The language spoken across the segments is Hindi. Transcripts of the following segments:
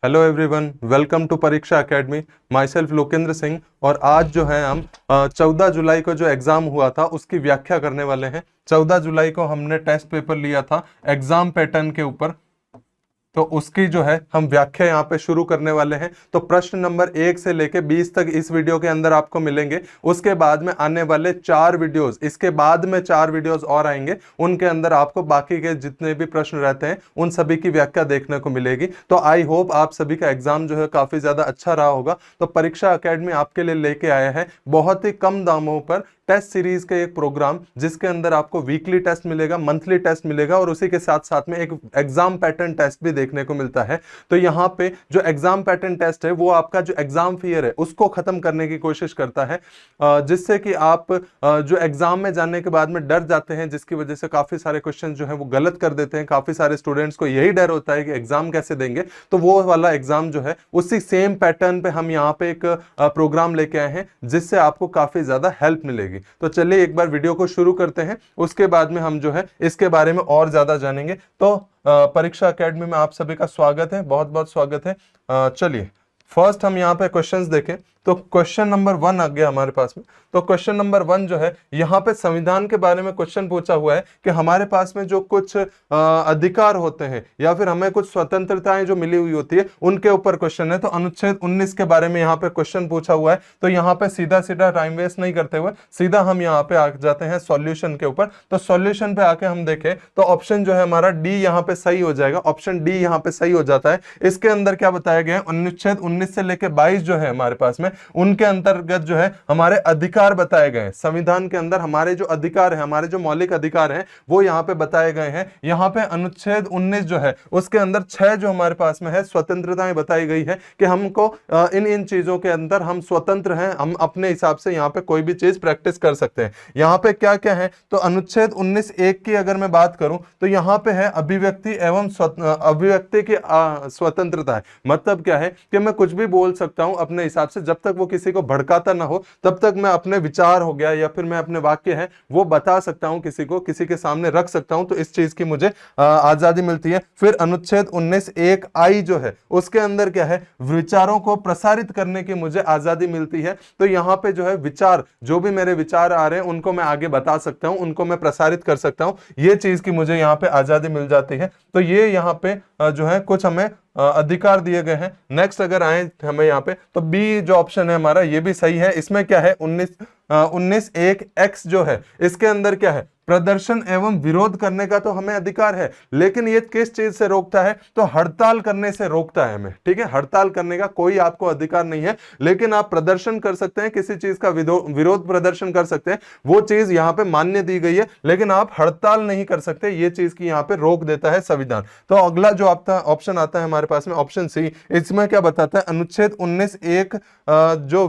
हेलो एवरीवन, वेलकम टू परीक्षा academy. My self Lokendra Singh. और आज जो है हम 14 जुलाई को जो एग्ज़ाम हुआ था उसकी व्याख्या करने वाले हैं। 14 जुलाई को हमने टेस्ट पेपर लिया था एग्ज़ाम पैटर्न के ऊपर, तो उसकी जो है हम व्याख्या यहाँ पे शुरू करने वाले हैं। तो प्रश्न नंबर 1 से लेके 20 तक इस वीडियो के अंदर आपको मिलेंगे। उसके बाद में आने वाले 4 वीडियोस, इसके बाद में 4 वीडियोस और आएंगे, उनके अंदर आपको बाकी के जितने भी प्रश्न रहते हैं उन सभी की व्याख्या देखने को मिलेगी। तो आई होप आप सभी का एग्जाम जो है काफी ज्यादा अच्छा रहा होगा। तो परीक्षा एकेडमी आपके लिए लेके आया है बहुत ही कम दामों पर टेस्ट सीरीज का एक प्रोग्राम, जिसके अंदर आपको वीकली टेस्ट मिलेगा, मंथली टेस्ट मिलेगा और उसी के साथ साथ में एक एग्जाम पैटर्न टेस्ट भी देखने को मिलता है। तो यहाँ पे जो एग्जाम पैटर्न टेस्ट है वो आपका जो एग्जाम फियर है उसको खत्म करने की कोशिश करता है, जिससे कि आप जो एग्जाम में जाने के बाद में डर जाते हैं, जिसकी वजह से काफी सारे क्वेश्चन जो है वो गलत कर देते हैं। काफी सारे स्टूडेंट्स को यही डर होता है कि एग्जाम कैसे देंगे, तो वो वाला एग्जाम जो है उसी सेम पैटर्न पे हम यहाँ पे एक प्रोग्राम लेके आए हैं, जिससे आपको काफी ज्यादा हेल्प मिलेगी। तो चलिए एक बार वीडियो को शुरू करते हैं, उसके बाद में हम जो है इसके बारे में और ज्यादा जानेंगे। तो परीक्षा एकेडमी में आप सभी का स्वागत है, बहुत बहुत स्वागत है। चलिए फर्स्ट हम यहाँ पे क्वेश्चंस देखें। तो क्वेश्चन नंबर 1 आ गया हमारे पास में। तो क्वेश्चन नंबर 1 जो है यहाँ पे संविधान के बारे में क्वेश्चन पूछा हुआ है कि हमारे पास में जो कुछ अधिकार होते हैं या फिर हमें कुछ स्वतंत्रताएं जो मिली हुई होती है उनके ऊपर क्वेश्चन है। तो अनुच्छेद 19 के बारे में यहाँ पे क्वेश्चन पूछा हुआ है। तो यहाँ पे सीधा सीधा टाइम वेस्ट नहीं करते हुए सीधा हम यहाँ पे आ जाते हैं सॉल्यूशन के ऊपर। तो सॉल्यूशन पे आके हम देखें तो ऑप्शन जो है हमारा डी यहाँ पे सही हो जाएगा। ऑप्शन डी यहाँ पे सही हो जाता है। इसके अंदर क्या बताया गया है, अनुच्छेद 19 से लेके 22 जो है हमारे पास में, उनके अंतर्गत जो है हमारे अधिकार बताए गए हैं। संविधान के अंदर हमारे जो अधिकार है, हमारे जो मौलिक अधिकार हैं वो यहाँ पे बताए गए हैं। यहाँ पे अनुच्छेद 19 जो है उसके अंदर 6 जो हमारे पास में है स्वतंत्रताएं बताई गई है कि हमको इन इन चीजों के अंदर हम स्वतंत्र हैं, हम अपने हिसाब से यहाँ पे कोई भी चीज प्रैक्टिस कर सकते हैं। यहाँ पे क्या क्या है, तो अनुच्छेद 19(1) की अगर मैं बात करूं तो यहाँ पे है अभिव्यक्ति एवं अभिव्यक्ति की स्वतंत्रता है। मतलब क्या है कि मैं कुछ भी बोल सकता हूं अपने हिसाब से, जब तक वो किसी को भड़काता ना हो तब तक मैं अपने विचार हो गया या फिर मैं अपने वाक्य है वो बता सकता हूं, किसी को किसी के सामने रख सकता हूं। तो इस चीज की मुझे आजादी मिलती है। फिर अनुच्छेद 19(1)(i) जो है उसके अंदर क्या है, विचारों को प्रसारित करने की मुझे आजादी मिलती है। तो यहाँ पे जो है विचार, जो भी मेरे विचार आ रहे हैं उनको मैं आगे बता सकता हूं, उनको मैं प्रसारित कर सकता हूं, ये चीज की मुझे यहाँ पे आजादी मिल जाती है। तो ये यहाँ पे जो है कुछ हमें अधिकार दिए गए हैं। नेक्स्ट अगर आए हमें यहाँ पे तो बी जो ऑप्शन है हमारा ये भी सही है। इसमें क्या है 19(1)(x) जो है इसके अंदर क्या है, प्रदर्शन एवं विरोध करने का तो हमें अधिकार है, लेकिन ये किस चीज से रोकता है, तो हड़ताल करने से रोकता है हमें। ठीक है, हड़ताल करने का कोई आपको अधिकार नहीं है, लेकिन आप प्रदर्शन कर सकते हैं, किसी चीज का विरोध प्रदर्शन कर सकते हैं, वो चीज यहाँ पे मान्य दी गई है, लेकिन आप हड़ताल नहीं कर सकते, ये चीज की यहाँ पे रोक देता है संविधान। तो अगला जो आपका ऑप्शन आता है हमारे पास में ऑप्शन सी, इसमें क्या बताता है, अनुच्छेद 19(1) जो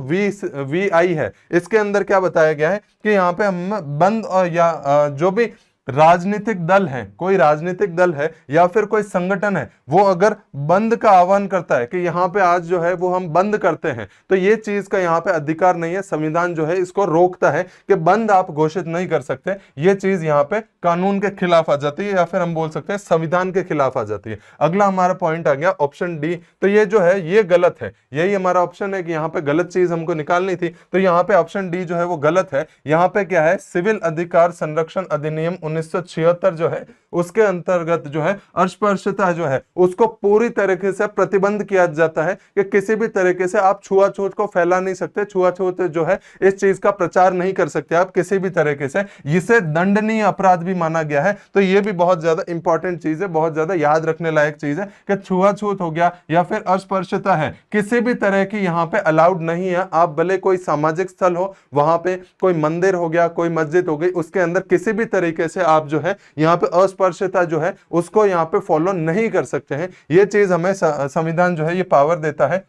VI है इसके अंदर क्या बताया गया है कि यहाँ पे हम बंद और या जो भी राजनीतिक दल है, कोई राजनीतिक दल है या फिर कोई संगठन है, वो अगर बंद का आह्वान करता है कि यहाँ पे आज जो है वो हम बंद करते हैं, तो ये चीज का यहाँ पे अधिकार नहीं है। संविधान जो है इसको रोकता है कि बंद आप घोषित नहीं कर सकते। ये चीज यहाँ पे कानून के खिलाफ आ जाती है या फिर हम बोल सकते हैं संविधान के खिलाफ आ जाती है। अगला हमारा पॉइंट आ गया ऑप्शन डी। तो ये जो है ये गलत है, यही हमारा ऑप्शन है कि यहाँ पे गलत चीज हमको निकालनी थी। तो यहाँ पे ऑप्शन डी जो है वो गलत है। यहाँ पे क्या है, सिविल अधिकार संरक्षण अधिनियम 1976 जो है उसके अंतर्गत जो है अस्पृश्यता जो है उसको पूरी तरीके से प्रतिबंध किया जाता है कि किसी भी तरीके से आप छुआछूत को फैला नहीं सकते, छुआछूत जो है इस चीज का प्रचार नहीं कर सकते आप किसी भी तरीके से। इसे दंडनीय अपराध भी माना गया है। तो ये भी बहुत ज्यादा इंपॉर्टेंट चीज है, बहुत ज्यादा याद रखने लायक चीज है कि छुआछूत हो गया या फिर अस्पृश्यता है, किसी भी तरह की यहाँ पे अलाउड नहीं है। आप भले कोई सामाजिक स्थल हो, वहां पे कोई मंदिर हो गया, कोई मस्जिद हो गई, उसके अंदर किसी भी तरीके से आप जो है यहाँ पे अस्पृश्यता जो है उसको यहाँ पे फॉलो नहीं कर सकते हैं। ये चीज हमें संविधान जो है ये पावर देता है।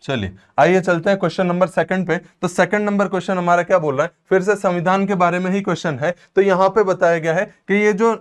चलिए आइए चलते हैं क्वेश्चन नंबर 2 पे। तो 2 नंबर क्वेश्चन हमारा क्या बोल रहा है, फिर से संविधान के बारे में ही क्वेश्चन है। तो यहाँ पे बताया गया है कि ये जो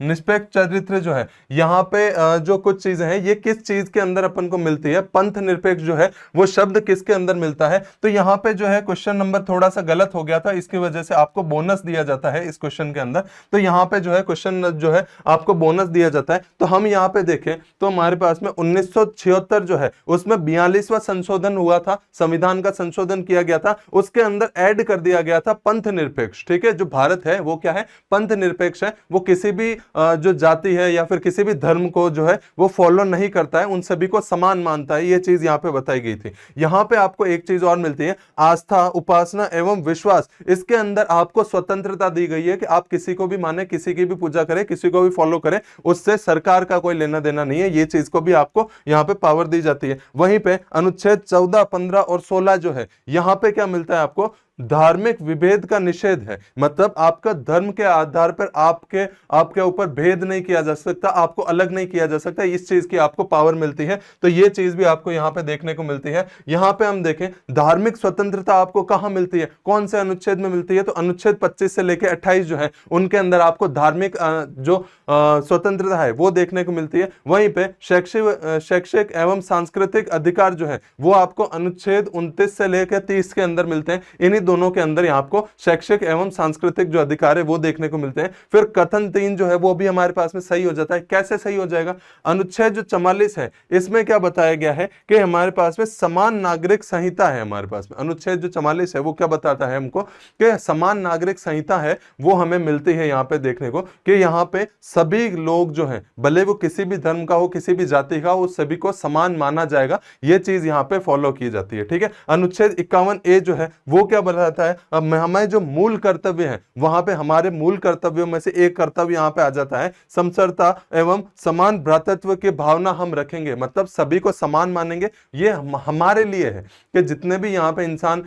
निष्पक्ष चरित्र जो है, यहाँ पे जो कुछ चीजें हैं ये किस चीज के अंदर अपन को मिलती है, पंथ निरपेक्ष जो है वो शब्द किसके अंदर मिलता है। तो यहाँ पे जो है क्वेश्चन नंबर थोड़ा सा गलत हो गया था, इसकी वजह से आपको बोनस दिया जाता है इस क्वेश्चन के अंदर। तो यहाँ पे जो है क्वेश्चन जो है आपको बोनस दिया जाता है। तो हम यहाँ पे देखें तो हमारे पास में 1976 जो है उसमें 42वां संशोधन हुआ था, संविधान का संशोधन किया गया था, उसके अंदर ऐड कर दिया गया था पंथ निरपेक्ष। ठीक है, जो भारत है वो क्या है, पंथ निरपेक्ष है, वो किसी भी जो जाति है या फिर किसी भी धर्म को जो है वो फॉलो नहीं करता है, उन सभी को समान मानता है। ये चीज यहाँ पे बताई गई थी। यहाँ पे आपको एक चीज और मिलती है, आस्था, उपासना एवं विश्वास, इसके अंदर आपको स्वतंत्रता दी गई है कि आप किसी को भी माने, किसी की भी पूजा करें, किसी को भी फॉलो करें, उससे सरकार का कोई लेना देना नहीं है। ये चीज को भी आपको यहाँ पे पावर दी जाती है। वहीं पे अनुच्छेद 14, 15 और 16 जो है, यहाँ पे क्या मिलता है आपको, धार्मिक विभेद का निषेध है। मतलब आपका धर्म के आधार पर आपके ऊपर भेद नहीं किया जा सकता, आपको अलग नहीं किया जा सकता, इस चीज की आपको पावर मिलती है। तो ये चीज भी आपको यहां पे देखने को मिलती है। यहां पे हम देखें धार्मिक स्वतंत्रता आपको कहां मिलती है, कौन से अनुच्छेद में मिलती है, तो अनुच्छेद 25 से लेकर 28 जो है उनके अंदर आपको धार्मिक जो स्वतंत्रता है वो देखने को मिलती है। वहीं पे शैक्षिक एवं सांस्कृतिक अधिकार जो है वो आपको अनुच्छेद 29 से लेकर 30 के अंदर मिलते हैं। इन्हीं दोनों के अंदर यहाँ आपको शैक्षिक एवं सांस्कृतिक जो अधिकार है वो देखने को मिलते हैं। फिर कथन 3 जो है वो भी हमारे पास में सही हो जाता है। कैसे सही हो जाएगा, अनुच्छेद जो 44 है इसमें क्या बताया गया है कि हमारे पास में समान नागरिक संहिता है। हमारे पास में अनुच्छेद जो 44 है वो क्या बताता है हमको कि समान नागरिक संहिता है वो हमें मिलती है यहाँ पे देखने को, कि यहाँ पे सभी लोग जो हैं भले वो किसी भी धर्म का हो, किसी भी जाति का हो, उस सभी को समान माना जाएगा। ये चीज यहाँ पे फॉलो की जाती है। ठीक है, अनुच्छेद 51A जो है वो क्या बताता है, अब हमें जो मूल कर्तव्य है वहां पे हमारे मूल कर्तव्यों में से एक कर्तव्य यहाँ पे आ जाता है, समसरता एवं समान भ्रातृत्व की भावना हम रखेंगे। मतलब सभी को समान मानेंगे। ये हमारे लिए है कि जितने भी यहाँ पे इंसान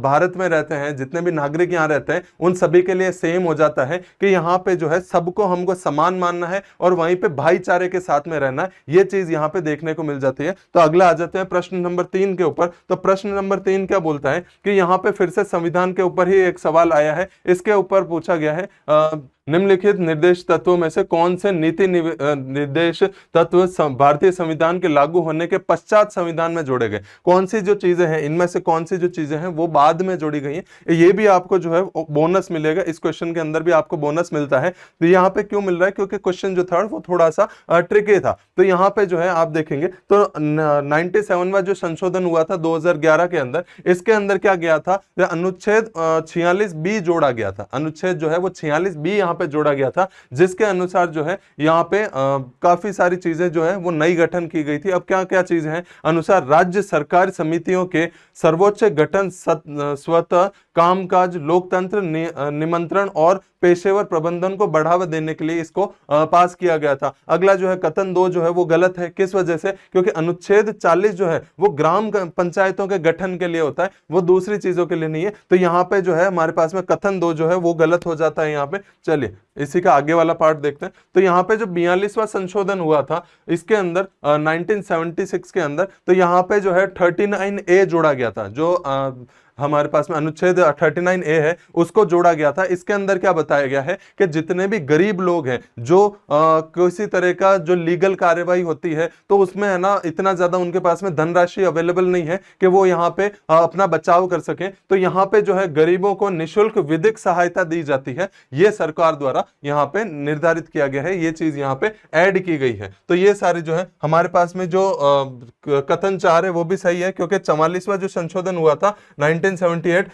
भारत में रहते हैं, जितने भी नागरिक यहाँ रहते हैं, उन सभी के लिए सेम हो जाता है कि यहाँ पे जो है सबको हमको समान मानना है और वहीं पे भाईचारे के साथ में रहना है। ये चीज यहाँ पे देखने को मिल जाती है। तो अगला आ जाते हैं प्रश्न नंबर 3 के ऊपर। तो प्रश्न नंबर 3 क्या बोलता है कि यहाँ पे फिर से संविधान के ऊपर ही एक सवाल आया है। इसके ऊपर पूछा गया है निम्नलिखित निर्देश तत्वों में से कौन से नीति निर्देश तत्व भारतीय संविधान के लागू होने के पश्चात संविधान में जोड़े गए। कौन सी जो चीजें हैं इनमें से कौन सी जो चीजें हैं वो बाद में जोड़ी गई हैं। ये भी आपको जो है बोनस मिलेगा, इस क्वेश्चन के अंदर भी आपको बोनस मिलता है। तो यहाँ पे क्यों मिल रहा है, क्योंकि क्वेश्चन जो था वो थोड़ा सा ट्रिकी था। तो यहाँ पे जो है आप देखेंगे तो 97वां जो संशोधन हुआ था 2011 के अंदर, इसके अंदर क्या गया था, अनुच्छेद 46B जोड़ा गया था। अनुच्छेद जो है वो 46B यहाँ पे जोड़ा गया था, जिसके अनुसार जो है यहाँ पे काफी सारी चीजें जो है वो नई गठन की गई थी। अब क्या क्या चीजें हैं, अनुसार राज्य सरकार समितियों के सर्वोच्च गठन स्वतः कामकाज, लोकतंत्र, निमंत्रण और पेशेवर प्रबंधन को बढ़ावा देने के लिए इसको पास किया गया था। अगला जो है कथन 2 जो है वो गलत है। किस वजह से, क्योंकि अनुच्छेद 40 जो है वो ग्राम पंचायतों के गठन के लिए होता है, वो दूसरी चीजों के लिए नहीं है। तो यहाँ पे जो है हमारे पास में कथन 2 जो है वो गलत हो जाता है यहाँ पे। चलिए इसी का आगे वाला पार्ट देखते हैं। तो यहाँ पे जो 42वां संशोधन हुआ था इसके अंदर 1976 के अंदर, तो यहाँ पे जो है 39A जोड़ा गया था। जो हमारे पास में अनुच्छेद 39A है उसको जोड़ा गया था। इसके अंदर क्या बताया गया है कि जितने भी गरीब लोग हैं जो किसी तरह का जो लीगल कार्यवाही होती है तो उसमें है ना इतना ज्यादा उनके पास में धनराशि अवेलेबल नहीं है कि वो यहाँ पे अपना बचाव कर सकें, तो यहाँ पे जो है गरीबों को निःशुल्क विधिक सहायता दी जाती है। ये सरकार द्वारा यहाँ पे निर्धारित किया गया है, ये चीज यहाँ पे ऐड की गई है। तो ये सारे जो है हमारे पास में जो कथन 4 है वो भी सही है, क्योंकि 44वां जो संशोधन हुआ था 1978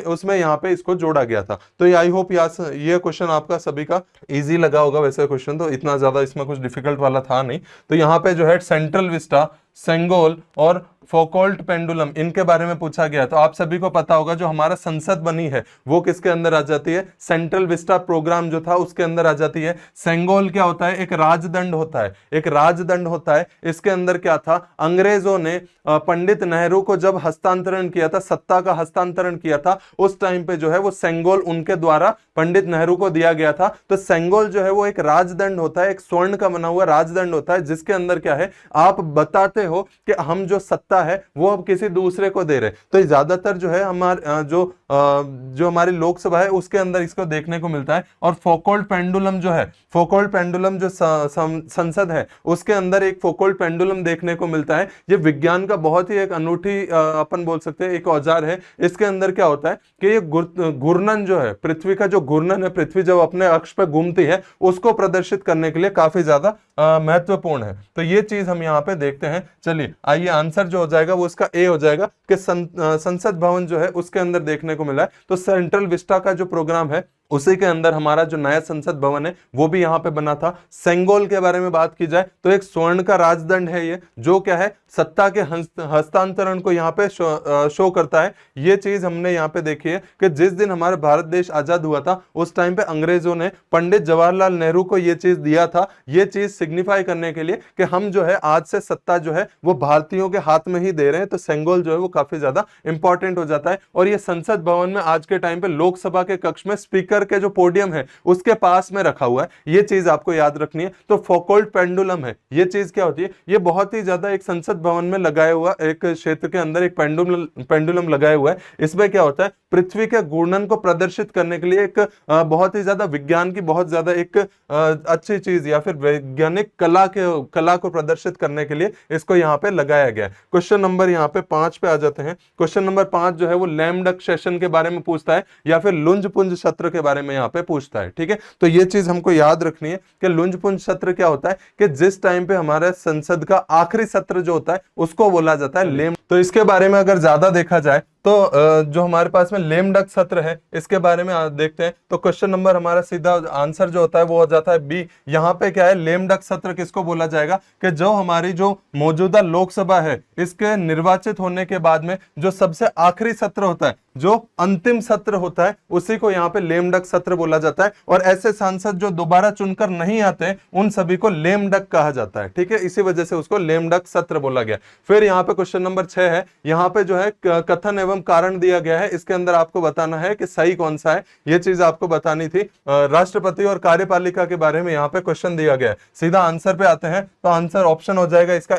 उसमें यहाँ पे इसको जोड़ा गया था। तो आई होप ये क्वेश्चन आपका सभी का इजी लगा होगा। वैसे क्वेश्चन तो इतना ज्यादा इसमें कुछ डिफिकल्ट वाला था नहीं। तो यहाँ पे जो है सेंट्रल विस्टा, सेंगोल और फोकोल्ट पेंडुलम इनके बारे में पूछा गया। तो आप सभी को पता होगा जो हमारा संसद बनी है वो किसके अंदर आ जाती है, सेंट्रल विस्टा प्रोग्राम जो था उसके अंदर आ जाती है। सेंगोल क्या होता है, एक राजदंड होता है, एक राजदंड होता है। इसके अंदर क्या था, अंग्रेजों ने पंडित नेहरू को जब हस्तांतरण किया था, सत्ता का हस्तांतरण किया था, उस टाइम पे जो है वो सेंगोल उनके द्वारा पंडित नेहरू को दिया गया था। तो सेंगोल जो है वो एक राजदंड होता है, एक स्वर्ण का बना हुआ राजदंड होता है, जिसके अंदर क्या है, आप बताते हो कि हम जो सत्ता है वो अब किसी दूसरे को दे रहे। तो ज्यादातर जो है हमारे जो हमारी लोकसभा है उसके अंदर इसको देखने को मिलता है। और फोकोल्ट पेंडुलम जो है, फोकोल्ट पेंडुलम जो संसद है उसके अंदर एक फोकोल्ट पेंडुलम देखने को मिलता है। ये विज्ञान का बहुत ही एक अनूठी अपन बोल सकते हैं एक औजार है। इसके अंदर क्या होता है कि ये घूर्णन जो है, पृथ्वी का जो घूर्णन है, पृथ्वी जब अपने अक्ष पर घूमती है उसको प्रदर्शित करने के लिए काफी ज्यादा महत्वपूर्ण है। तो ये चीज हम यहाँ पे देखते हैं। चलिए आइए, आंसर जो हो जाएगा वो इसका ए हो जाएगा कि संसद भवन जो है उसके अंदर देखने को मिला है। तो सेंट्रल विस्टा का जो प्रोग्राम है उसी के अंदर हमारा जो नया संसद भवन है वो भी यहाँ पे बना था। सेंगोल के बारे में बात की जाए तो एक स्वर्ण का राजदंड है ये, जो क्या है सत्ता के हस्तांतरण को यहाँ पे शो करता है। ये चीज हमने यहाँ पे देखी है कि जिस दिन हमारा भारत देश आजाद हुआ था उस टाइम पे अंग्रेजों ने पंडित जवाहरलाल नेहरू को ये चीज दिया था, ये चीज सिग्निफाई करने के लिए कि हम जो है आज से सत्ता जो है वो भारतीयों के हाथ में ही दे रहे हैं। तो सेंगोल जो है वो काफी ज्यादा इंपॉर्टेंट हो जाता है। और ये संसद भवन में आज के टाइम पे लोकसभा के कक्ष में स्पीकर के जो पोडियम है उसके पास में रखा हुआ है। ये चीज आपको याद रखनी है। तो फोकोल्ट पेंडुलम है, ये चीज क्या होती है, ये बहुत ही ज्यादा एक संसद भवन में लगाया हुआ एक क्षेत्र के अंदर एक पेंडुलम लगाया हुआ है। इसमें क्या होता है, पृथ्वी के घूर्णन को प्रदर्शित करने के लिए एक बहुत ही ज्यादा विज्ञान की बहुत ज्यादा एक अच्छी चीज या फिर वैज्ञानिक कला को प्रदर्शित करने के लिए इसको यहाँ पे लगाया गया है। क्वेश्चन नंबर यहाँ पे 5 पे आ जाते हैं। क्वेश्चन नंबर 5 जो है वो लैम डक सेशन के बारे में पूछता है या फिर लुंज पुंज सत्र के बारे में यहाँ पे पूछता है। ठीक है, तो ये चीज हमको याद रखनी है कि लुंज पुंज सत्र क्या होता है कि जिस टाइम पे हमारे संसद का आखिरी सत्र जो होता है उसको बोला जाता है लेम। तो इसके बारे में अगर ज्यादा देखा जाए तो जो हमारे पास में लेम डक सत्र है इसके बारे में देखते हैं। तो क्वेश्चन नंबर हमारा सीधा आंसर जो होता है वो हो जाता है बी। यहाँ पे क्या है, लेम डक सत्र किसको बोला जाएगा कि जो हमारी जो मौजूदा लोकसभा है इसके निर्वाचित होने के बाद में जो सबसे आखिरी सत्र होता है, जो अंतिम सत्र होता है, उसी को यहाँ पे लेम डक सत्र बोला जाता है। और ऐसे सांसद जो दोबारा चुनकर नहीं आते उन सभी को लेम डक कहा जाता है। ठीक है, इसी वजह से उसको लेम डक सत्र बोला गया। फिर यहाँ पे क्वेश्चन नंबर 6 है, यहाँ पे जो है कथन एवं कारण दिया गया है। इसके अंदर आपको बताना है कि सही कौन सा है, ये चीज आपको बतानी थी। राष्ट्रपति और कार्यपालिका के बारे में यहाँ पे क्वेश्चन दिया गया है। सीधा आंसर पे आते हैं तो आंसर ऑप्शन हो जाएगा इसका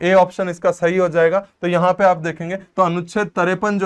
ए ऑप्शन इसका सही हो जाएगा। तो यहाँ पे आप देखेंगे तो अनुच्छेद 53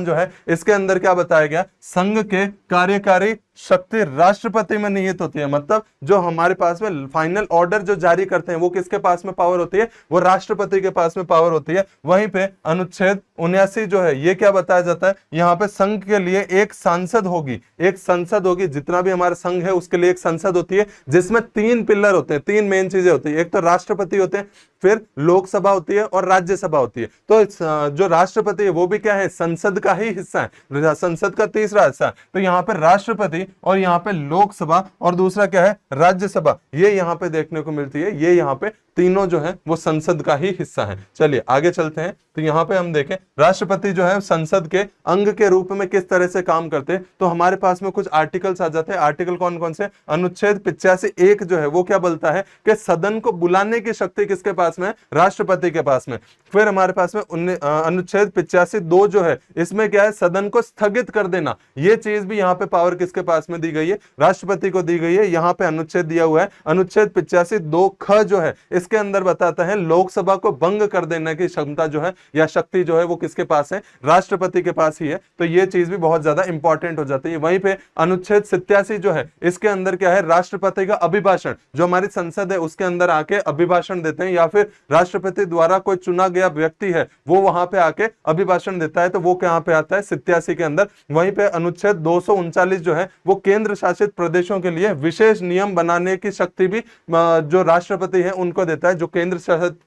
जो है इसके अंदर क्या बताया गया, संघ के कार्यकारी शक्ति राष्ट्रपति में निहित होती है। मतलब जो हमारे पास में फाइनल ऑर्डर जो जारी करते हैं वो किसके पास में पावर होती है, वो राष्ट्रपति के पास में पावर होती है। वहीं पे अनुच्छेद 79 जो है ये क्या बताया जाता है, यहाँ पे संघ के लिए एक संसद होगी। जितना भी हमारा संघ है उसके लिए एक संसद होती है जिसमें 3 पिलर होते हैं, 3 मेन चीजें होती है। एक तो राष्ट्रपति होते हैं, फिर लोकसभा होती है और राज्यसभा होती है। तो जो राष्ट्रपति है वो भी क्या है, संसद का ही हिस्सा है, संसद का तीसरा हिस्सा है। तो यहाँ पे राष्ट्रपति और यहाँ पे लोकसभा और दूसरा क्या है, राज्यसभा, ये यहाँ पे देखने को मिलती है। ये यहाँ पे तीनों जो है वो संसद का ही हिस्सा है। चलिए आगे चलते हैं। तो यहाँ पे हम देखें राष्ट्रपति जो है संसद के अंग के रूप में किस तरह से काम करते हैं। तो हमारे पास में कुछ आर्टिकल्स आ जाते हैं। आर्टिकल कौन कौन से, अनुच्छेद 85(1) जो है वो क्या बोलता है कि सदन को बुलाने की शक्ति किसके पास में है, राष्ट्रपति के पास में। फिर हमारे पास में अनुच्छेद 85(2) जो है इसमें क्या है, सदन को स्थगित कर देना। ये चीज भी यहाँ पे पावर किसके पास में दी गई है, राष्ट्रपति को दी गई है। यहाँ पे अनुच्छेद दिया हुआ है अनुच्छेद 85(2) ख जो है इसके अंदर बताता है लोकसभा को भंग कर देने की क्षमता जो है या शक्ति जो है वो किसके पास है, राष्ट्रपति के पास ही है। तो ये चीज भी बहुत ज्यादा इंपॉर्टेंट हो जाती है। वहीं पे अनुच्छेद 87 जो है इसके अंदर क्या है, राष्ट्रपति का अभिभाषण, जो हमारी संसद है उसके अंदर आके अभिभाषण देते हैं या फिर राष्ट्रपति द्वारा कोई चुना गया व्यक्ति है वो वहां पे आके अभिभाषण देता है। तो वो कहां पे आता है, 87 के अंदर। वहीं पे अनुच्छेद 239 जो है वो केंद्र शासित प्रदेशों के लिए विशेष नियम बनाने की शक्ति भी जो राष्ट्रपति है उनको देता है। जो केंद्र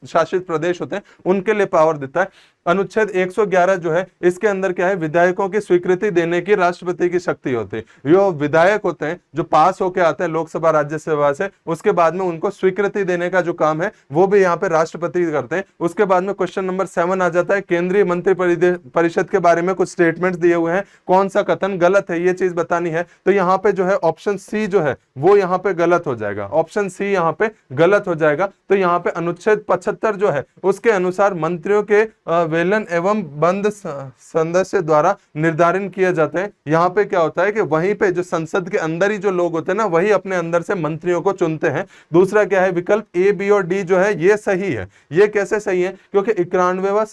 शासित प्रदेश होते हैं उनके लिए पावर देता है। अनुच्छेद 111 जो है इसके अंदर क्या है, विधायकों की स्वीकृति देने की राष्ट्रपति की शक्ति होती है। जो विधायक होते हैं जो पास होके आते हैं लोकसभा राज्यसभा से, उसके बाद में उनको स्वीकृति देने का जो काम है वो भी यहाँ पे राष्ट्रपति करते हैं। उसके बाद में क्वेश्चन नंबर 7 आ जाता है, केंद्रीय मंत्री परिषद के बारे में कुछ स्टेटमेंट्स दिए हुए हैं, कौन सा कथन गलत है ये चीज बतानी है। तो यहाँ पे जो है ऑप्शन सी जो है वो यहाँ पे गलत हो जाएगा, ऑप्शन सी यहाँ पे गलत हो जाएगा। तो यहाँ पे अनुच्छेद 75 जो है उसके अनुसार मंत्रियों के संवेलन एवं बंद सदस्य द्वारा निर्धारित किए जाते हैं। यहाँ पे क्या होता है कि वहीं पे जो संसद के अंदर ही जो लोग होते हैं ना, वही अपने अंदर से मंत्रियों को चुनते हैं। दूसरा क्या है, विकल्प ए, बी और डी जो है ये सही है। ये कैसे सही है, क्योंकि 91वां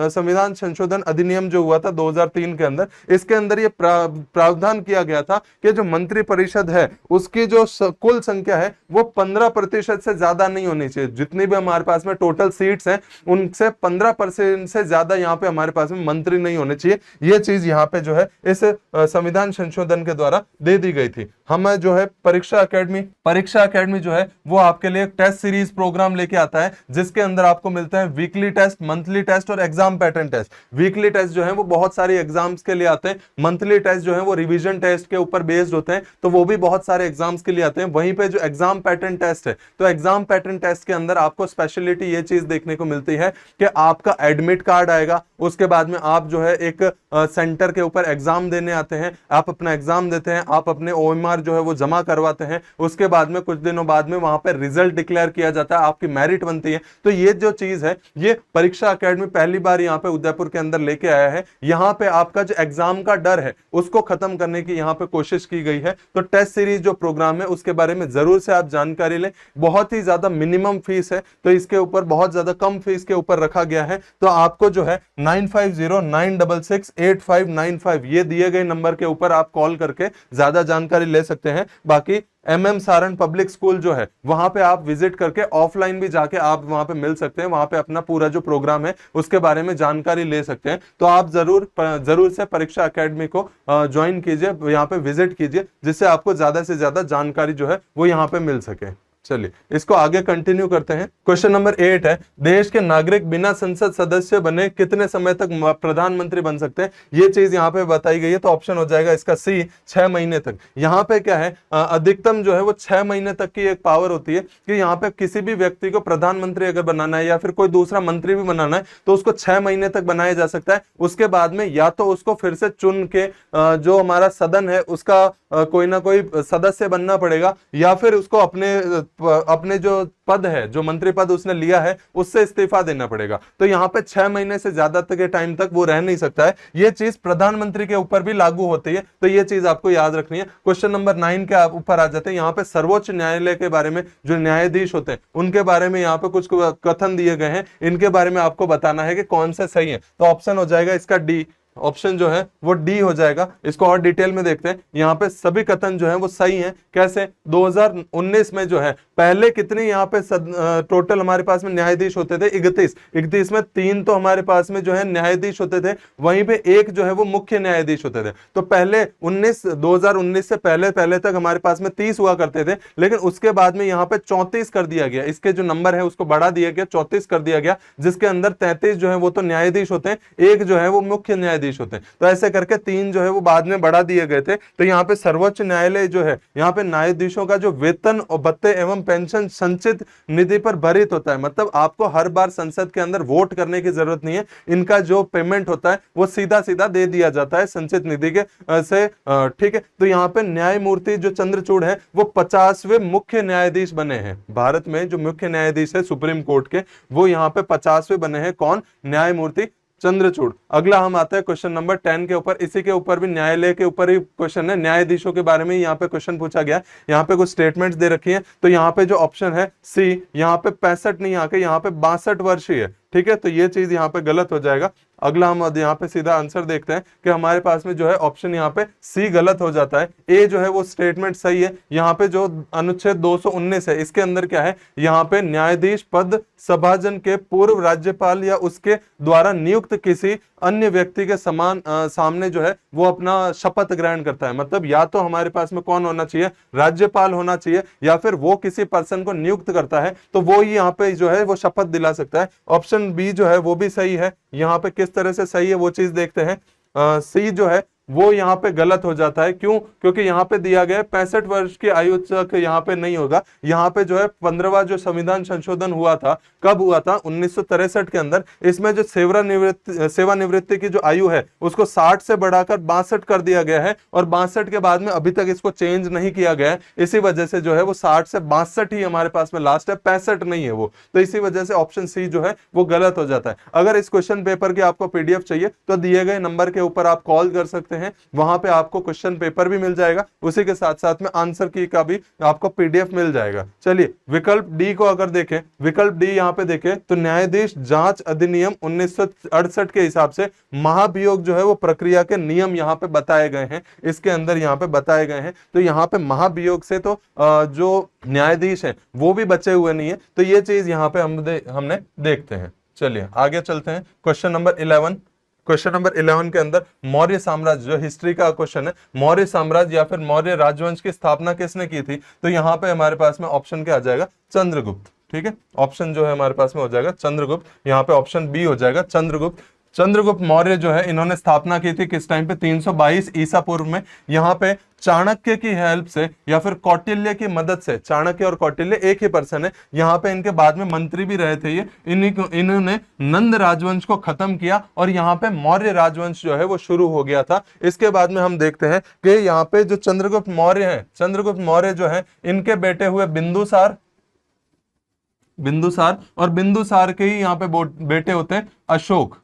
संविधान संशोधन अधिनियम जो हुआ था 2003 के अंदर, इसके अंदर ये प्रावधान किया गया था कि जो मंत्री परिषद है उसकी जो कुल संख्या है वो 15% से ज्यादा नहीं होनी चाहिए। जितनी भी हमारे पास में टोटल सीट्स हैं उनसे 15% से ज्यादा यहाँ पे हमारे पास में मंत्री नहीं होने चाहिए। ये चीज यहाँ पे जो है इस संविधान संशोधन के द्वारा दे दी गई थी। हम जो है परीक्षा एकेडमी जो है वो आपके लिए एक टेस्ट सीरीज प्रोग्राम लेके आता है, जिसके अंदर आपको मिलते हैं वीकली टेस्ट, मंथली टेस्ट और exam pattern test. Weekly test जो है वो बहुत सारे एग्जाम्स के लिए आते हैं, मंथली टेस्ट जो है वो रिवीजन टेस्ट के ऊपर बेस्ड होते हैं, तो वो भी बहुत सारे एग्जाम्स के लिए आते हैं। वहीं पे जो एग्जाम पैटर्न टेस्ट है, तो एग्जाम पैटर्न टेस्ट के अंदर आपको स्पेशलिटी ये चीज देखने को मिलती है कि आपका एडमिट कार्ड आएगा, उसके बाद में आप जो है एक सेंटर के ऊपर एग्जाम देने आते हैं, आप अपना एग्जाम देते हैं, आप अपने OMR जो है वो जमा करवाते हैं, उसके बाद में कुछ दिनों बाद में वहां पर रिजल्ट डिक्लेयर किया जाता है, आपकी मेरिट बनती है। तो ये जो चीज है ये परीक्षा एकेडमी पहली बार यहाँ पे उदयपुर के अंदर लेके आया है। यहाँ पे आपका जो एग्जाम का डर है उसको खत्म करने की यहाँ पे कोशिश की गई है। तो टेस्ट सीरीज जो प्रोग्राम है उसके बारे में जरूर से आप जानकारी लें। बहुत ही ज्यादा मिनिमम फीस है, तो इसके ऊपर बहुत ज्यादा कम फीस के ऊपर रखा गया है। तो आपको जो है 9509668595 ये दिए गए नंबर के ऊपर आप कॉल करके ज्यादा जानकारी ले सकते हैं। बाकी MM सारण पब्लिक स्कूल जो है वहां पे आप विजिट करके ऑफलाइन भी जाके आप वहां पे मिल सकते हैं, वहां पे अपना पूरा जो प्रोग्राम है उसके बारे में जानकारी ले सकते हैं। तो आप जरूर से परीक्षा एकेडमी को ज्वाइन कीजिए, यहाँ पे विजिट कीजिए, जिससे आपको ज्यादा से ज्यादा जानकारी जो है वो यहाँ पे मिल सके। चलिए इसको आगे कंटिन्यू करते हैं। क्वेश्चन नंबर 8 है, देश के नागरिक बिना संसद सदस्य बने कितने समय तक प्रधानमंत्री बन सकते हैं? ये चीज यहाँ पे बताई गई है, तो ऑप्शन हो जाएगा इसका सी, 6 महीने तक। यहाँ पे क्या है, अधिकतम जो है वो 6 महीने तक की एक पावर होती है कि यहाँ पे किसी भी व्यक्ति को प्रधानमंत्री अगर बनाना है या फिर कोई दूसरा मंत्री भी बनाना है तो उसको 6 महीने तक बनाया जा सकता है। उसके बाद में या तो उसको फिर से चुन के जो हमारा सदन है उसका कोई ना कोई सदस्य बनना पड़ेगा, या फिर उसको अपने जो पद है, जो मंत्री पद उसने लिया है, उससे इस्तीफा देना पड़ेगा। तो यहाँ पे 6 महीने से ज्यादा तक के टाइम तक वो रह नहीं सकता है। ये चीज प्रधानमंत्री के ऊपर भी लागू होती है, तो ये चीज आपको याद रखनी है। क्वेश्चन नंबर 9 के ऊपर आ जाते हैं। यहाँ पे सर्वोच्च न्यायालय के बारे में जो न्यायाधीश होते हैं उनके बारे में यहाँ पे कुछ कथन दिए गए हैं, इनके बारे में आपको बताना है कि कौन सा सही है। तो ऑप्शन हो जाएगा इसका डी, ऑप्शन जो है वो डी हो जाएगा। इसको और डिटेल में देखते हैं। यहाँ पे सभी कथन जो है वो सही हैं। कैसे? 2019 में जो है पहले कितने यहाँ पे टोटल हमारे पास में न्यायाधीश होते थे? 31 में 3 तो हमारे पास में जो है न्यायाधीश होते थे, वहीं पे एक जो है वो मुख्य न्यायाधीश होते थे। तो पहले 2019 से पहले तक हमारे पास में 30 हुआ करते थे, लेकिन उसके बाद में यहाँ पे 34 कर दिया गया। इसके जो नंबर है उसको बढ़ा दिया गया, 34 कर दिया गया, जिसके अंदर 33 जो है वो तो न्यायाधीश होते हैं, एक जो है वो मुख्य न्यायाधीश होते हैं। तो ऐसे करके 3 जो है वो बाद में बढ़ा दिए गए थे। तो यहाँ पे सर्वोच्च न्यायालय जो है, यहाँ पे न्यायाधीशों का जो वेतन और भत्ते एवं पेंशन संचित निधि पर भरित होता है। मतलब आपको हर बार संसद के अंदर वोट करने की जरूरत नहीं है, इनका जो पेमेंट होता है वो सीधा सीधा दे दिया जाता है संचित निधि के से। ठीक है, तो यहाँ पे न्यायमूर्ति जो चंद्रचूड़ है वो 50वें मुख्य न्यायाधीश बने हैं। भारत में जो मुख्य न्यायाधीश है सुप्रीम कोर्ट के, वो यहाँ पे 50वें बने हैं। कौन? न्यायमूर्ति चंद्रचूड़। अगला हम आते हैं क्वेश्चन नंबर 10 के ऊपर। इसी के ऊपर भी न्यायालय के ऊपर ही क्वेश्चन है, न्यायाधीशों के बारे में यहाँ पे क्वेश्चन पूछा गया। यहाँ पे कुछ स्टेटमेंट्स दे रखी हैं, तो यहाँ पे जो ऑप्शन है सी, यहाँ पे 65 नहीं आके यहाँ पे 62 वर्ष ही है। ठीक है, तो ये चीज यहाँ पे गलत हो जाएगा। अगला हम यहाँ पे सीधा आंसर देखते हैं कि हमारे पास में जो है ऑप्शन यहाँ पे सी गलत हो जाता है। ए जो है वो स्टेटमेंट सही है। यहाँ पे जो अनुच्छेद 219 है इसके अंदर क्या है, यहाँ पे न्यायाधीश पद सभाजन के पूर्व राज्यपाल या उसके द्वारा नियुक्त किसी अन्य व्यक्ति के सामने जो है वो अपना शपथ ग्रहण करता है। मतलब या तो हमारे पास में कौन होना चाहिए, राज्यपाल होना चाहिए, या फिर वो किसी पर्सन को नियुक्त करता है तो वो ही यहाँ पे जो है वो शपथ दिला सकता है। ऑप्शन बी जो है वो भी सही है। यहाँ पे किस तरह से सही है वो चीज देखते हैं। सी जो है वो यहाँ पे गलत हो जाता है। क्यों? क्योंकि यहाँ पे दिया गया है 65 वर्ष की आयु तक यहाँ पे नहीं होगा। यहाँ पे जो है 15वां जो संविधान संशोधन हुआ था, कब हुआ था? 1963 के अंदर। इसमें जो सेवानिवृत्ति की जो आयु है उसको 60 से बढ़ाकर 62 कर दिया गया है, और 62 के बाद में अभी तक इसको चेंज नहीं किया गया है। इसी वजह से जो है वो 60 से 62 ही हमारे पास में लास्ट है, 65 नहीं है वो। तो इसी वजह से ऑप्शन सी जो है वो गलत हो जाता है। अगर इस क्वेश्चन पेपर की आपको पीडीएफ चाहिए तो दिए गए नंबर के ऊपर आप कॉल कर सकते हैं, वहां पे आपको क्वेश्चन पेपर भी मिल जाएगा, उसी के साथ साथ में आंसर की का भी आपको पीडीएफ मिल जाएगा। चलिए विकल्प डी को अगर देखें, विकल्प डी यहाँ पे देखें तो न्यायाधीश जांच अधिनियम 1968 के हिसाब से महाभियोग जो है वो प्रक्रिया के नियम यहाँ पे बताए गए हैं, इसके अंदर यहाँ पे बताए गए हैं। तो यहाँ पे महाभियोग से तो जो न्यायाधीश है वो भी बचे हुए नहीं है, तो ये चीज यहाँ पे हमने देखते हैं। चलिए आगे चलते हैं। क्वेश्चन नंबर 11, क्वेश्चन नंबर 11 के अंदर मौर्य साम्राज्य, जो हिस्ट्री का क्वेश्चन है, मौर्य साम्राज्य या फिर मौर्य राजवंश की स्थापना किसने की थी? तो यहाँ पे हमारे पास में ऑप्शन क्या आ जाएगा? चंद्रगुप्त। ठीक है, ऑप्शन जो है हमारे पास में हो जाएगा चंद्रगुप्त। यहाँ पे ऑप्शन बी हो जाएगा चंद्रगुप्त। चंद्रगुप्त मौर्य जो है इन्होंने स्थापना की थी किस टाइम पे? 322 ईसा पूर्व में। यहाँ पे चाणक्य की हेल्प से या फिर कौटिल्य की मदद से, चाणक्य और कौटिल्य एक ही पर्सन है, यहाँ पे इनके बाद में मंत्री भी रहे थे ये, इन्होंने नंद राजवंश को खत्म किया और यहाँ पे मौर्य राजवंश जो है वो शुरू हो गया था। इसके बाद में हम देखते हैं कि यहाँ पे जो चंद्रगुप्त मौर्य है, चंद्रगुप्त मौर्य जो है इनके बेटे हुए बिंदुसार, और बिंदुसार के ही यहाँ पे बेटे होते हैं अशोक।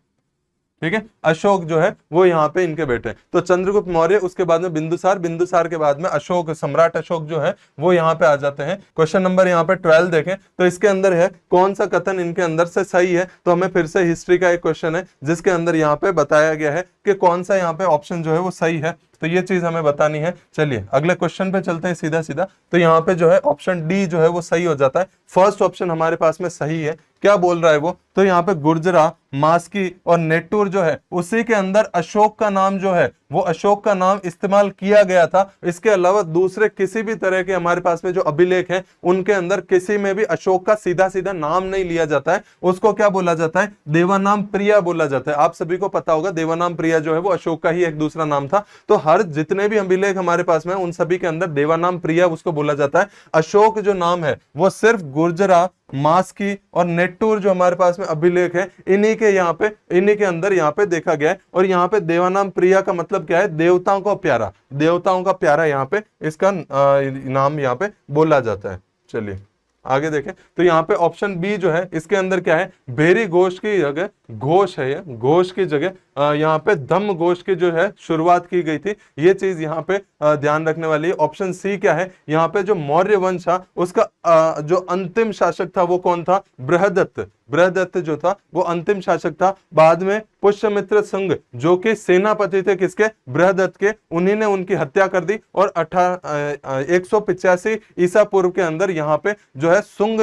ठीक है, अशोक जो है वो यहाँ पे इनके बेटे हैं। तो चंद्रगुप्त मौर्य, उसके बाद में बिंदुसार, बिंदुसार के बाद में अशोक, सम्राट अशोक जो है वो यहाँ पे आ जाते हैं। क्वेश्चन नंबर यहाँ पे 12 देखें तो इसके अंदर है कौन सा कथन इनके अंदर से सही है? तो हमें फिर से हिस्ट्री का एक क्वेश्चन है जिसके अंदर यहाँ पे बताया गया है कि कौन सा यहाँ पे ऑप्शन जो है वो सही है, तो ये चीज हमें बतानी है। चलिए अगले क्वेश्चन पे चलते हैं सीधा सीधा। तो यहाँ पे जो है ऑप्शन डी जो है वो सही हो जाता है। फर्स्ट ऑप्शन हमारे पास में सही है। क्या बोल रहा है वो? तो यहाँ पे गुर्जरा, मास्की और नेटूर जो है उसी के अंदर अशोक का नाम जो है वो अशोक का नाम इस्तेमाल किया गया था। इसके अलावा दूसरे किसी भी तरह के हमारे पास में जो अभिलेख हैं उनके अंदर किसी में भी अशोक का सीधा सीधा नाम नहीं लिया जाता है। उसको क्या बोला जाता है? देवानाम प्रिया बोला जाता है। आप सभी को पता होगा देवानाम प्रिया जो है वो अशोक का ही एक दूसरा नाम था। तो हर जितने भी अभिलेख हमारे पास में उन सभी के अंदर देवानाम प्रिया उसको बोला जाता है। अशोक जो नाम है वो सिर्फ गुर्जरा, मास्की और नेटूर जो हमारे पास में अभिलेख है इन्हीं के अंदर यहाँ पे देखा गया है। और यहाँ पे देवानाम प्रिया का मतलब क्या है? देवताओं का प्यारा, देवताओं का प्यारा यहाँ पे इसका नाम यहाँ पे बोला जाता है। चलिए आगे देखें तो यहाँ पे ऑप्शन बी जो है इसके अंदर क्या है? भेरी घोष की जगह घोष है, ये घोष की जगह यहाँ पे धम्म घोष की जो है शुरुआत की गई थी। ये चीज यहाँ पे ध्यान रखने वाली है। ऑप्शन सी क्या है? यहाँ पे जो मौर्य वंश था उसका जो अंतिम शासक था वो कौन था? बृहदत्त। बृहदत्त जो था वो अंतिम शासक था। बाद में पुष्यमित्र शुंग जो कि सेनापति थे किसके? बृहदत्त के, उन्हीं ने उनकी हत्या कर दी और 185 ईसा पूर्व के अंदर यहाँ पे जो है शुंग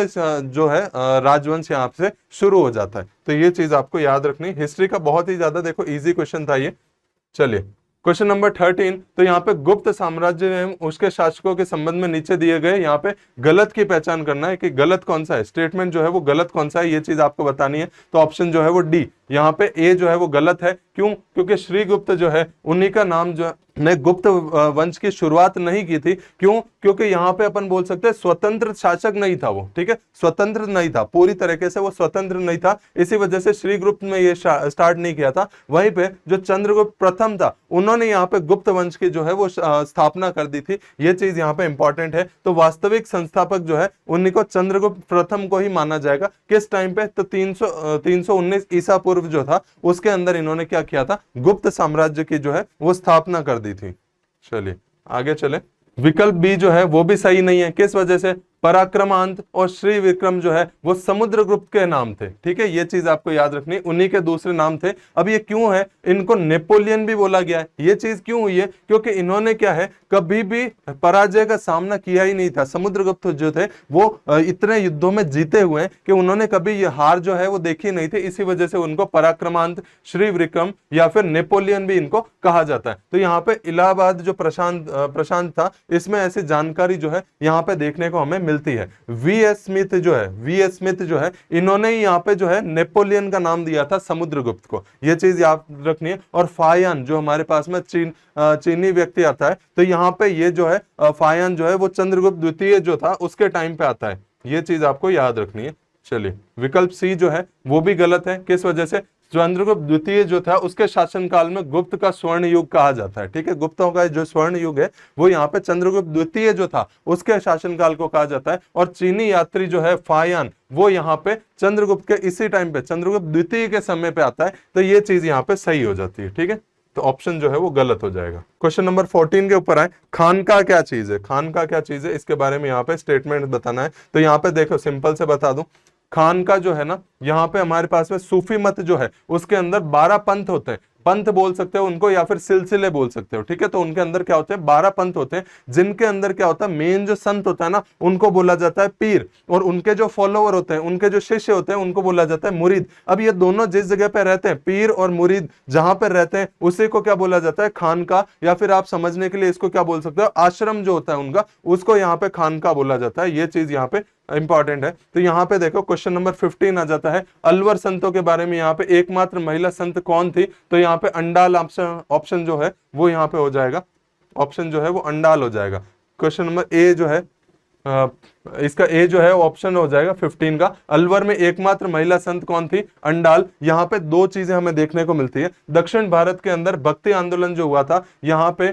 जो है राजवंश यहाँ से शुरू हो जाता है। तो ये चीज आपको याद रखनी। हिस्ट्री का बहुत ही ज्यादा देखो इजी क्वेश्चन था ये। चलिए क्वेश्चन नंबर 13, तो यहाँ पे गुप्त साम्राज्य एवं उसके शासकों के संबंध में नीचे दिए गए यहाँ पे गलत की पहचान करना है कि गलत कौन सा है, स्टेटमेंट जो है वो गलत कौन सा है, ये चीज आपको बतानी है। तो ऑप्शन जो है वो डी, यहाँ पे ए जो है वो गलत है। क्यों? क्योंकि श्रीगुप्त जो है उन्हीं का नाम जो ने गुप्त वंश की शुरुआत नहीं की थी। क्यों? क्योंकि यहाँ पे अपन बोल सकते हैं स्वतंत्र शासक नहीं था वो। ठीक है, स्वतंत्र नहीं था, पूरी तरीके से वो स्वतंत्र नहीं था, इसी वजह से श्रीगुप्त में ये स्टार्ट नहीं किया था। वहीं पे जो चंद्रगुप्त प्रथम था उन्होंने यहाँ पे गुप्त वंश की जो है वो स्थापना कर दी थी। ये चीज यहाँ पे इंपॉर्टेंट है। तो वास्तविक संस्थापक जो है उन्हीं को चंद्रगुप्त प्रथम को ही माना जाएगा। किस टाइम पे? तो 319 ईसा पूर्व जो था उसके अंदर इन्होंने क्या किया था? गुप्त साम्राज्य की जो है वो स्थापना कर दी थी। चलिए आगे चले। विकल्प बी जो है वो भी सही नहीं है। किस वजह से? पराक्रमांत और श्री विक्रम जो है वो समुद्रगुप्त के नाम थे। ठीक है, ये चीज आपको याद रखनी, उन्हीं के दूसरे नाम थे। अब ये क्यों है? इनको नेपोलियन भी बोला गया है। ये चीज क्यों हुई है? क्योंकि इन्होंने क्या है कभी भी पराजय का सामना किया ही नहीं था। समुद्रगुप्त जो थे वो इतने युद्धों में जीते हुए हैं कि उन्होंने कभी ये हार जो है वो देखी नहीं थी। इसी वजह से उनको पराक्रमांत, श्री विक्रम या फिर नेपोलियन भी इनको कहा जाता है। तो यहाँ पे इलाहाबाद जो प्रशांत था इसमें ऐसी जानकारी जो है यहाँ पे देखने को हमें मिलती है। वी.एस. स्मिथ जो है इन्होंने ही यहाँ पे जो है नेपोलियन का नाम दिया था समुद्रगुप्त को, ये चीज याद रखनी है। और फायान जो हमारे पास में चीनी व्यक्ति आता है, तो यहाँ पे ये जो है फायान जो है वो चंद्रगुप्त द्वितीय जो था उसके टाइम पे आता है, ये चीज आपको याद रखनी है। चलिए, विकल्प सी जो है वो भी गलत है। किस वजह से? चंद्रगुप्त द्वितीय जो था उसके शासनकाल में गुप्त का स्वर्ण युग कहा जाता है। ठीक है, गुप्तों का जो स्वर्ण युग है वो यहाँ पे चंद्रगुप्त द्वितीय जो था उसके शासनकाल को कहा जाता है। और चीनी यात्री जो है फायान वो यहाँ पे चंद्रगुप्त के इसी टाइम पे चंद्रगुप्त द्वितीय के समय पे आता है, तो ये चीज यहाँ पे सही हो जाती है। ठीक है, तो ऑप्शन जो है वो गलत हो जाएगा। क्वेश्चन नंबर 14 के ऊपर आए, खानका क्या चीज है? खानका क्या चीज है, इसके बारे में यहाँ पे स्टेटमेंट बताना है। तो यहाँ पे देखो, सिंपल से बता दूं, खानका जो है ना, यहाँ पे हमारे पास में सूफी मत जो है उसके अंदर 12 पंथ होते हैं। पंथ बोल सकते हो उनको या फिर सिलसिले बोल सकते हो। ठीक है, तो उनके अंदर क्या होते हैं? 12 पंथ होते हैं, जिनके अंदर क्या होता है, मेन जो संत होता है ना उनको बोला जाता है पीर, और उनके जो फॉलोवर होते हैं, उनके जो शिष्य होते हैं उनको बोला जाता है मुरीद। अब ये दोनों जिस जगह पे रहते हैं, पीर और मुरीद जहां पर रहते हैं, उसी को क्या बोला जाता है? खानका, या फिर आप समझने के लिए इसको क्या बोल सकते हो, आश्रम जो होता है उनका, उसको यहाँ पे खानका बोला जाता है। ये चीज यहाँ पे इंपॉर्टेंट है। तो यहाँ पे देखो क्वेश्चन नंबर 15 आ जाता है, अलवर संतों के बारे में यहाँ पे एकमात्र महिला संत कौन थी? तो यहाँ पे अंडाल ऑप्शन जो है वो यहाँ पे हो जाएगा, ऑप्शन जो है वो अंडाल हो जाएगा। क्वेश्चन नंबर ए जो है इसका ए जो है ऑप्शन हो जाएगा 15 का। अलवर में एकमात्र महिला संत कौन थी? अंडाल। यहाँ पे दो चीजें हमें देखने को मिलती है। दक्षिण भारत के अंदर भक्ति आंदोलन जो हुआ था, यहाँ पे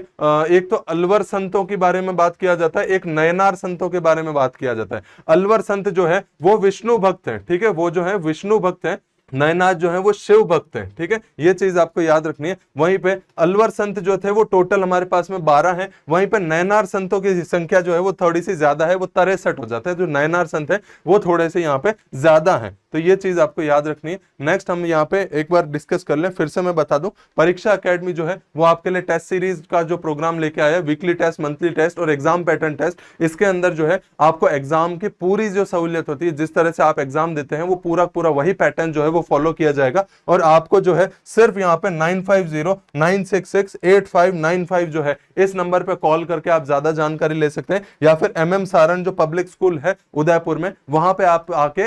एक तो अलवर संतों के बारे में बात किया जाता है, एक नयनार संतों के बारे में बात किया जाता है। अलवर संत जो है वो विष्णु भक्त है, ठीक है, वो जो है विष्णु भक्त है। नयनार जो है वो शिव भक्त हैं। ठीक है, ये चीज आपको याद रखनी है। वहीं पे अलवर संत जो थे वो टोटल हमारे पास में 12 हैं। वहीं पे नयनार संतों की संख्या जो है वो थोड़ी सी ज्यादा है, वो 63 हो जाता है। जो नयनार संत है वो थोड़े से यहाँ पे ज्यादा है, तो ये चीज आपको याद रखनी है। नेक्स्ट हम यहाँ पे एक बार डिस्कस कर लें। फिर से मैं बता दूं, परीक्षा एकेडमी जो है वो आपके लिए टेस्ट सीरीज का जो प्रोग्राम लेके आया है, वीकली टेस्ट, मंथली टेस्ट और एग्जाम पैटर्न टेस्ट, इसके अंदर जो है आपको एग्जाम की पूरी जो सहूलियत होती है, जिस तरह से आप एग्जाम देते हैं वो पूरा वही पैटर्न जो है वो फॉलो किया जाएगा। और आपको जो है सिर्फ यहाँ पे 9509668595 जो है इस नंबर पे कॉल करके आप ज्यादा जानकारी ले सकते हैं, या फिर MM सारण जो पब्लिक स्कूल है उदयपुर में, वहां पे आप आके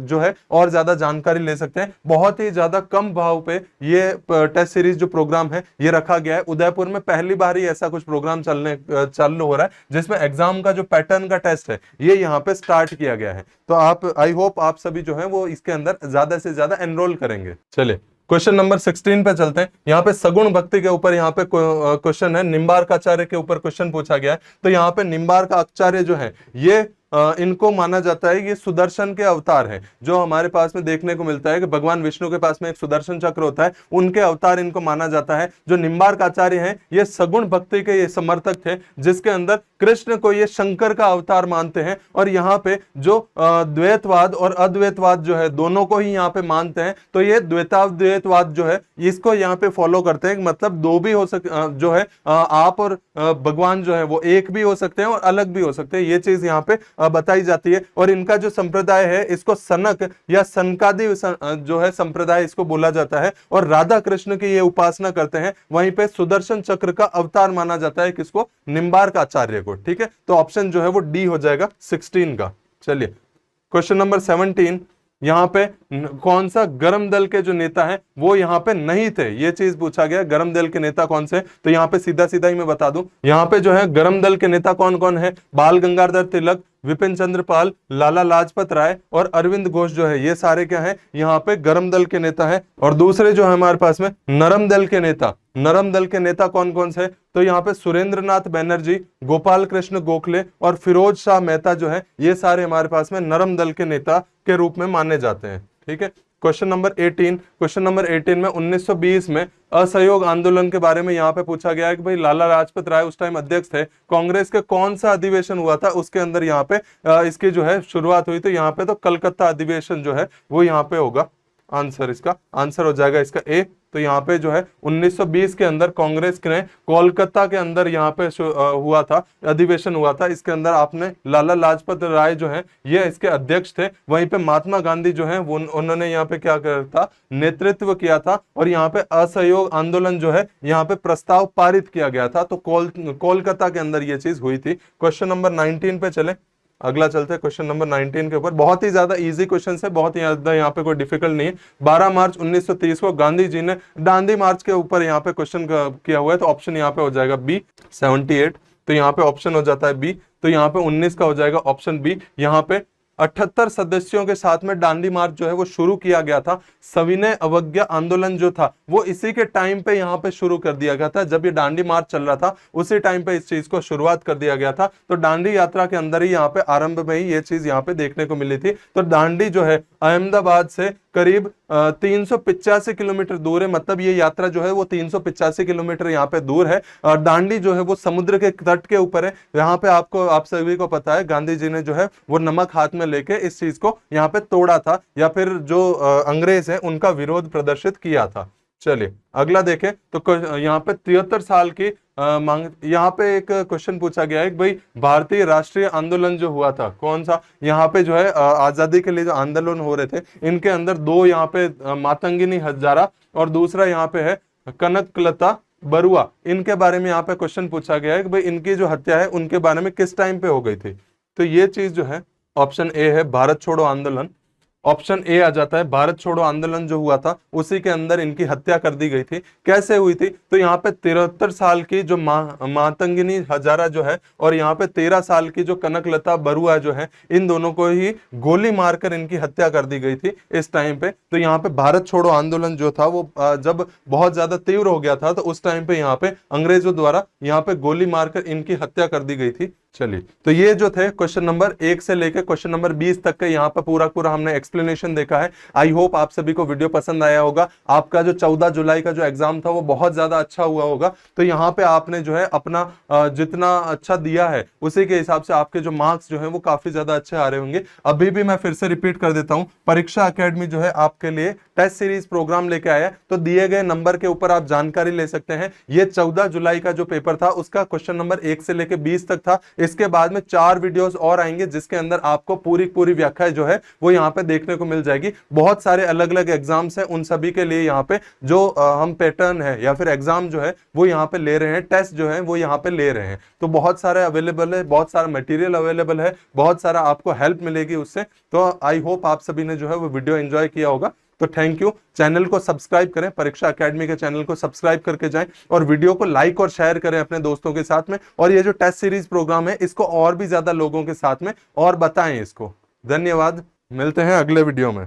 जो है और ज्यादा जानकारी ले सकते हैं। बहुत ही ज्यादा कम भाव पे ये टेस्ट सीरीज जो प्रोग्राम है ये रखा गया है। उदयपुर में पहली बार ही ऐसा कुछ प्रोग्राम चालू हो रहा है जिसमें एग्जाम का जो पैटर्न का टेस्ट है ये यहाँ पे स्टार्ट किया गया है। तो आप, आई होप आप सभी जो है वो इसके अंदर ज्यादा से ज्यादा एनरोल करेंगे। चलिए क्वेश्चन नंबर 16 पे चलते हैं। यहाँ पे सगुण भक्ति के ऊपर यहाँ पे क्वेश्चन है, निम्बार्क आचार्य के ऊपर क्वेश्चन पूछा गया है। तो यहाँ पे निम्बार्क आचार्य जो है ये इनको माना जाता है ये सुदर्शन के अवतार हैं। जो हमारे पास में देखने को मिलता है कि भगवान विष्णु के पास में एक सुदर्शन चक्र होता है, उनके अवतार इनको माना जाता है। जो निम्बार्क आचार्य हैं ये सगुण भक्ति के ये समर्थक थे, जिसके अंदर कृष्ण को ये शंकर का अवतार मानते हैं। और यहाँ पे जो द्वैतवाद और अद्वैतवाद जो है दोनों को ही यहाँ पे मानते हैं। तो ये द्वैताद्वैतवाद जो है इसको यहाँ पे फॉलो करते हैं, मतलब दो भी हो जो है आप और भगवान जो है वो एक भी हो सकते हैं और अलग भी हो सकते हैं। ये चीज यहाँ पे बताई जाती है। और इनका जो संप्रदाय है इसको सनक या सनकादि जो है संप्रदाय इसको बोला जाता है। और राधा कृष्ण की ये उपासना करते हैं। वहीं पे सुदर्शन चक्र का अवतार माना जाता है किसको? निम्बार्क आचार्य को। ठीक है, तो ऑप्शन जो है वो डी हो जाएगा 16 का। चलिए क्वेश्चन नंबर 17, यहाँ पे कौन सा गर्म दल के जो नेता हैं वो यहाँ पे नहीं थे, ये चीज पूछा गया। गर्म दल के नेता कौन से? तो यहाँ पे सीधा सीधा ही मैं बता दूं, यहाँ पे जो है गर्म दल के नेता कौन कौन है? बाल गंगाधर तिलक, विपिन चंद्र पाल, लाला लाजपत राय और अरविंद घोष जो है ये सारे क्या हैं? यहाँ पे गर्म दल के नेता हैं। और दूसरे जो है हमारे पास में नरम दल के नेता, नरम दल के नेता कौन कौन से? तो यहाँ पे सुरेंद्रनाथ बैनर्जी, गोपाल कृष्ण गोखले और फिरोज शाह मेहता जो है ये सारे हमारे पास में नरम दल के नेता के रूप में माने जाते हैं। ठीक है, क्वेश्चन नंबर 18, क्वेश्चन नंबर 18 में 1920 में असहयोग आंदोलन के बारे में यहाँ पे पूछा गया है कि भाई लाला लाजपत राय उस टाइम अध्यक्ष थे, कांग्रेस के कौन सा अधिवेशन हुआ था उसके अंदर यहाँ पे इसकी जो है शुरुआत हुई। तो यहाँ पे तो कलकत्ता अधिवेशन जो है वो यहाँ पे होगा आंसर, इसका आंसर हो जाएगा इसका ए। तो यहाँ पे जो है 1920 के अंदर कांग्रेस ने कोलकाता के अंदर यहाँ पे हुआ था, अधिवेशन हुआ था। इसके अंदर आपने लाला लाजपत राय जो है ये इसके अध्यक्ष थे। वहीं पे महात्मा गांधी जो है वो उन्होंने यहाँ पे क्या किया था? नेतृत्व किया था। और यहाँ पे असहयोग आंदोलन जो है यहाँ पे प्रस्ताव पारित किया गया था। तो कोलकाता के अंदर ये चीज हुई थी। क्वेश्चन नंबर 19 पे चले। अगला चलते हैं क्वेश्चन नंबर 19 के ऊपर। बहुत ही ज्यादा इजी क्वेश्चन है, बहुत ही ज्यादा यहाँ पे कोई डिफिकल्ट नहीं है। 12 मार्च 1930 को गांधी जी ने दांडी मार्च के ऊपर यहाँ पे क्वेश्चन किया हुआ है, तो ऑप्शन यहाँ पे हो जाएगा बी 78। तो यहाँ पे ऑप्शन हो जाता है बी। तो यहाँ पे 19 का हो जाएगा ऑप्शन बी। यहाँ पे 78 सदस्यों के साथ में दांडी मार्च जो है वो शुरू किया गया था। सविनय अवज्ञा आंदोलन जो था वो इसी के टाइम पे यहाँ पे शुरू कर दिया गया था। जब ये दांडी मार्च चल रहा था उसी टाइम पे इस चीज को शुरुआत कर दिया गया था। तो दांडी यात्रा के अंदर ही यहाँ पे आरंभ में ही ये चीज यहाँ पे देखने को मिली थी। तो दांडी जो है अहमदाबाद से करीब 385 किलोमीटर दूर है, मतलब ये यात्रा जो है वो 385 किलोमीटर यहाँ पे दूर है। और दांडी जो है वो समुद्र के तट के ऊपर है। यहाँ पे आप सभी को पता है गांधी जी ने जो है वो नमक हाथ में लेके इस चीज को यहाँ पे तोड़ा था, या फिर जो अंग्रेज है उनका विरोध प्रदर्शित किया था। चलिए अगला देखें तो यहाँ पे 73 साल की मांग, यहाँ पे एक क्वेश्चन पूछा गया है कि भाई भारतीय राष्ट्रीय आंदोलन जो हुआ था कौन सा। यहाँ पे जो है आजादी के लिए जो आंदोलन हो रहे थे इनके अंदर दो यहाँ पे मातंगिनी हजारा और दूसरा यहाँ पे है कनकलता बरुआ, इनके बारे में यहाँ पे क्वेश्चन पूछा गया है कि भाई इनकी जो हत्या है उनके बारे में किस टाइम पे हो गई थी। तो ये चीज जो है ऑप्शन ए है भारत छोड़ो आंदोलन। ऑप्शन ए आ जाता है, भारत छोड़ो आंदोलन जो हुआ था उसी के अंदर इनकी हत्या कर दी गई थी। कैसे हुई थी, तो यहाँ पे 73 साल की जो मातंगिनी हजारा जो है और यहाँ पे 13 साल की जो कनकलता बरुआ जो है, इन दोनों को ही गोली मारकर इनकी हत्या कर दी गई थी इस टाइम पे। तो यहाँ पे भारत छोड़ो आंदोलन जो था वो जब बहुत ज्यादा तीव्र हो गया था तो उस टाइम पे यहाँ पे अंग्रेजों द्वारा यहाँ पे गोली मारकर इनकी हत्या कर दी गई थी। चलिए तो ये जो थे क्वेश्चन नंबर 1 से लेकर क्वेश्चन नंबर 20 तक का यहाँ पर पूरा हमने एक्सप्लेनेशन देखा है। आई होप आप सभी को वीडियो पसंद आया होगा। आपका जो 14 जुलाई का जो एग्जाम था वो बहुत ज्यादा अच्छा हुआ होगा। तो यहाँ पे आपने जो है अपना जितना अच्छा दिया है उसी के हिसाब से आपके जो मार्क्स जो है वो काफी ज्यादा अच्छे आ रहे होंगे। अभी भी मैं फिर से रिपीट कर देता हूँ, परीक्षा एकेडमी जो है आपके लिए टेस्ट सीरीज प्रोग्राम लेके आया है। तो दिए गए नंबर के ऊपर आप जानकारी ले सकते हैं। ये 14 जुलाई का जो पेपर था उसका क्वेश्चन नंबर 1 से लेकर 20 तक था। इसके बाद में 4 वीडियोस और आएंगे जिसके अंदर आपको पूरी व्याख्या जो है वो यहाँ पे देखने को मिल जाएगी। बहुत सारे अलग अलग एग्जाम्स हैं, उन सभी के लिए यहाँ पे जो हम पैटर्न है या फिर एग्जाम जो है वो यहाँ पे ले रहे हैं, टेस्ट जो है वो यहाँ पे ले रहे हैं। तो बहुत सारे अवेलेबल है, बहुत सारा मटेरियल अवेलेबल है, बहुत सारा आपको हेल्प मिलेगी उससे। तो आई होप आप सभी ने जो है वो वीडियो एंजॉय किया होगा। तो थैंक यू। चैनल को सब्सक्राइब करें, परीक्षा एकेडमी के चैनल को सब्सक्राइब करके जाएं और वीडियो को लाइक और शेयर करें अपने दोस्तों के साथ में। और ये जो टेस्ट सीरीज प्रोग्राम है इसको और भी ज्यादा लोगों के साथ में और बताएं इसको। धन्यवाद, मिलते हैं अगले वीडियो में।